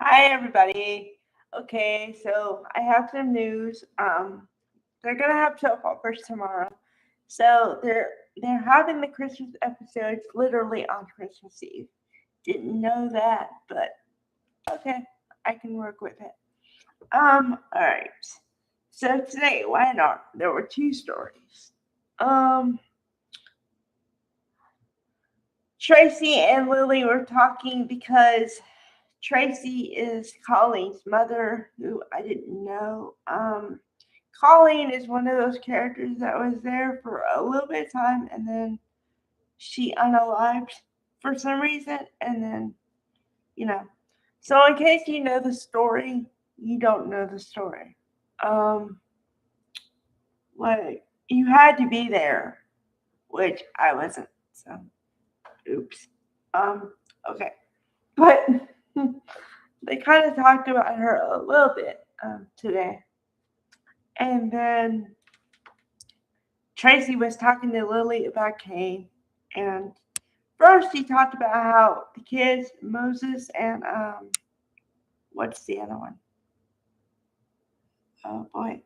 Hi everybody. Okay, so I have some news. They're gonna have soap operas tomorrow. So they're having the Christmas episodes literally on Christmas Eve. Didn't know that, but okay, I can work with it. Alright. So today, why not? There were two stories. Um Tracy and Lily were talking because Tracy is Colleen's mother, who I didn't know. Colleen is one of those characters that was there for a little bit of time and then she unalived for some reason, and then, you know. So, in case you know the story, you don't know the story. Um, like, you had to be there, which I wasn't, so oops. Um, okay. But they kind of talked about her a little bit today. And then Tracy was talking to Lily about Cain. And first, he talked about how the kids, Moses and what's the other one? Oh boy.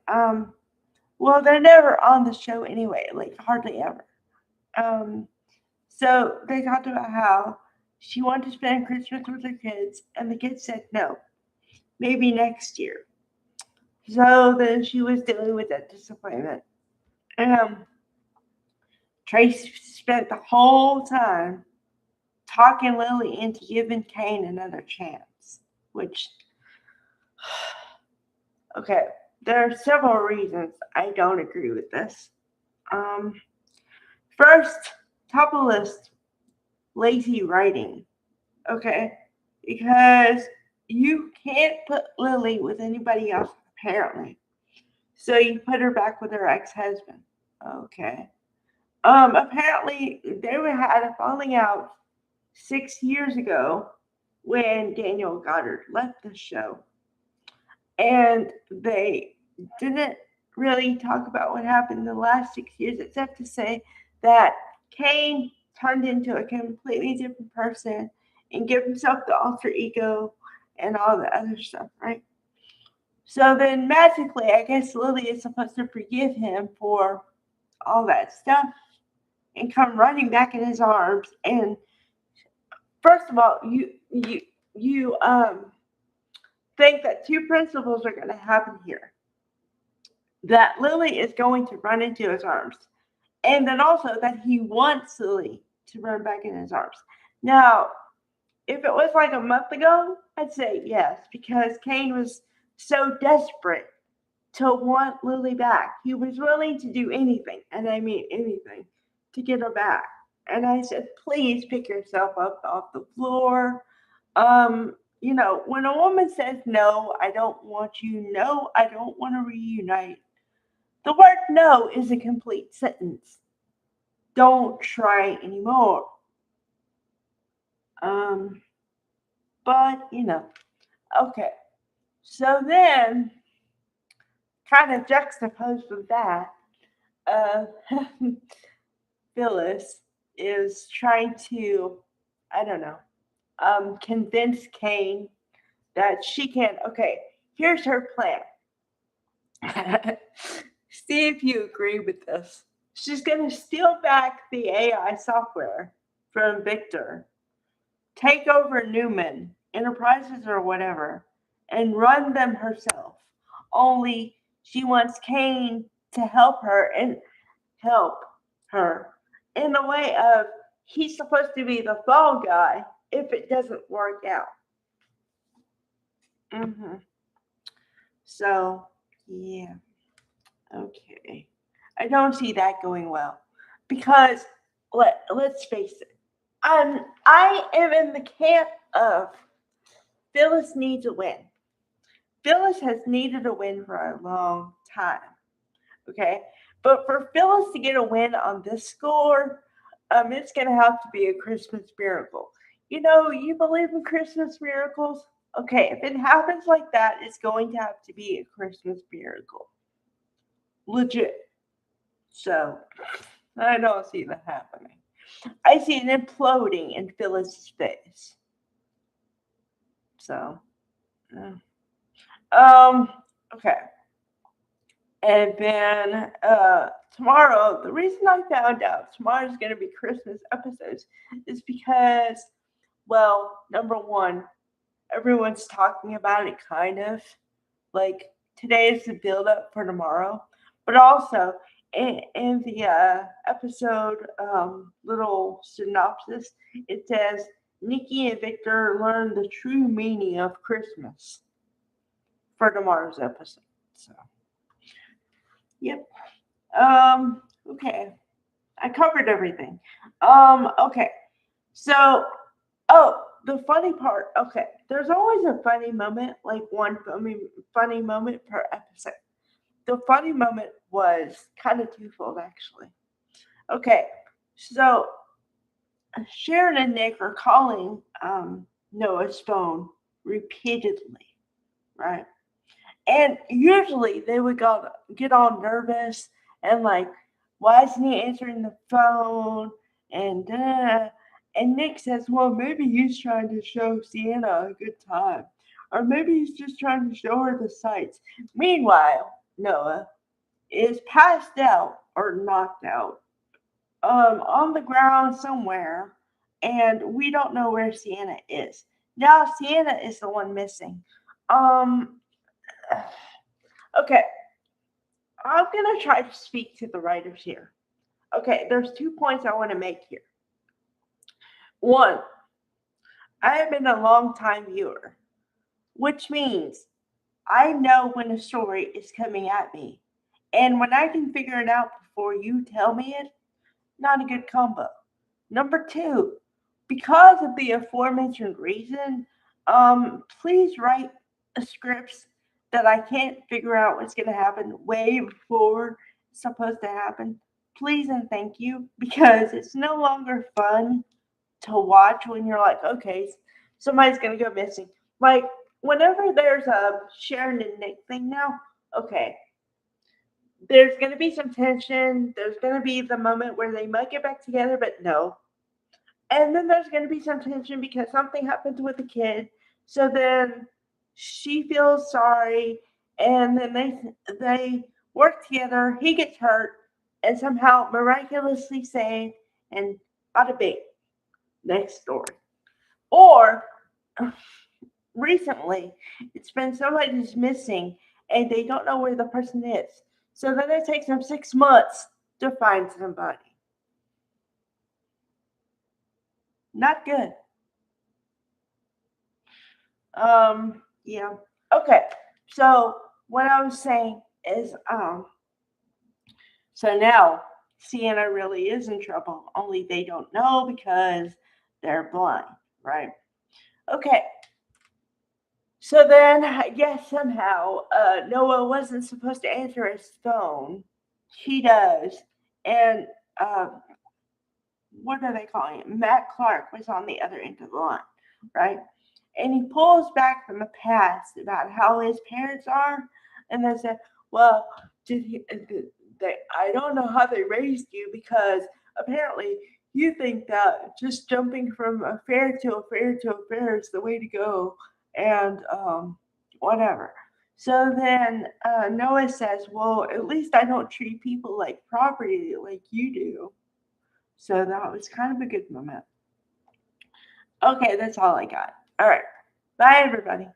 Well, they're never on the show anyway, like hardly ever. Um, so they talked about how she wanted to spend Christmas with her kids, and the kids said no, maybe next year. So then she was dealing with that disappointment. Um, Trace spent the whole time talking Lily into giving Cain another chance, which, okay, there are several reasons I don't agree with this. Um, First, top of the list, lazy writing, okay? Because you can't put Lily with anybody else, apparently. So you put her back with her ex-husband. Okay. Apparently they had a falling out 6 years ago when Daniel Goddard left the show. And they didn't really talk about what happened in the last 6 years, except to say that Cain turned into a completely different person and gave himself the alter ego and all the other stuff, right? So then magically, I guess Lily is supposed to forgive him for all that stuff and come running back in his arms. And first of all, you think that two principles are going to happen here. That Lily is going to run into his arms, and then also that he wants Lily to run back in his arms. Now, if it was like a month ago, I'd say yes, because Cain was so desperate to want Lily back. He was willing to do anything, and I mean anything, to get her back. And I said, please pick yourself up off the floor. When a woman says, no, I don't want you, no, I don't want to reunite, the word no is a complete sentence. Don't try anymore. Um, but okay. So then, kind of juxtaposed with that, uh, Phyllis is trying to, I don't know, convince Cain that she can. Okay, here's her plan. See if you agree with this. She's going to steal back the AI software from Victor, take over Newman, Enterprises or whatever, and run them herself. Only she wants Cain to help her in the way of he's supposed to be the fall guy if it doesn't work out. hmm So, yeah, okay. I don't see that going well because let's face it. I am in the camp of Phyllis needs a win. Phyllis has needed a win for a long time. Okay, but for Phyllis to get a win on this score, it's gonna have to be a Christmas miracle. You believe in Christmas miracles? Okay, if it happens like that, it's going to have to be a Christmas miracle. Legit. So I don't see that happening. I see it imploding in Phyllis's face. So Okay. And then tomorrow, the reason I found out tomorrow's going to be Christmas episodes is because, well, number one, everyone's talking about it kind of. Like today is the build up for tomorrow. But also, in the episode little synopsis, it says Nikki and Victor learn the true meaning of Christmas for tomorrow's episode. So, yep. Okay. I covered everything. Okay. So, oh, the funny part. Okay, there's always a funny moment, like one funny moment per episode. The funny moment was kind of twofold, actually. Okay, so Sharon and Nick are calling Noah's phone repeatedly, right? And usually they would get all nervous and like, why isn't he answering the phone? And Nick says, well, maybe he's trying to show Sienna a good time. Or maybe he's just trying to show her the sights. Meanwhile, Noah is passed out or knocked out on the ground somewhere, and we don't know where Sienna is. Now Sienna is the one missing. Um, okay, I'm going to try to speak to the writers here. Okay, there's 2 points I want to make here. One, I have been a long time viewer, which means I know when a story is coming at me. And when I can figure it out before you tell me it, not a good combo. Number two, because of the aforementioned reason, please write scripts that I can't figure out what's going to happen way before it's supposed to happen. Please and thank you, because it's no longer fun to watch when you're like, okay, somebody's going to go missing. Like, whenever there's a Sharon and Nick thing now, okay, there's going to be some tension. There's going to be the moment where they might get back together, but no. And then there's going to be some tension because something happens with the kid. So then she feels sorry, and then they work together. He gets hurt, and somehow miraculously saved, and bada bing, next story. Or recently, it's been somebody's missing, and they don't know where the person is. So then it takes them 6 months to find somebody. Not good. Yeah. Okay. So what I was saying is, so now Sienna really is in trouble, only they don't know because they're blind, right? Okay. So then I guess somehow Noah wasn't supposed to answer his phone. He does. And what are they calling it? Matt Clark was on the other end of the line, right? And he pulls back from the past about how his parents are, and they said, "Well, I don't know how they raised you because apparently you think that just jumping from affair to affair to affair is the way to go, and whatever." So then Noah says, "Well, at least I don't treat people like property like you do." So that was kind of a good moment. Okay, that's all I got. All right. Bye, everybody.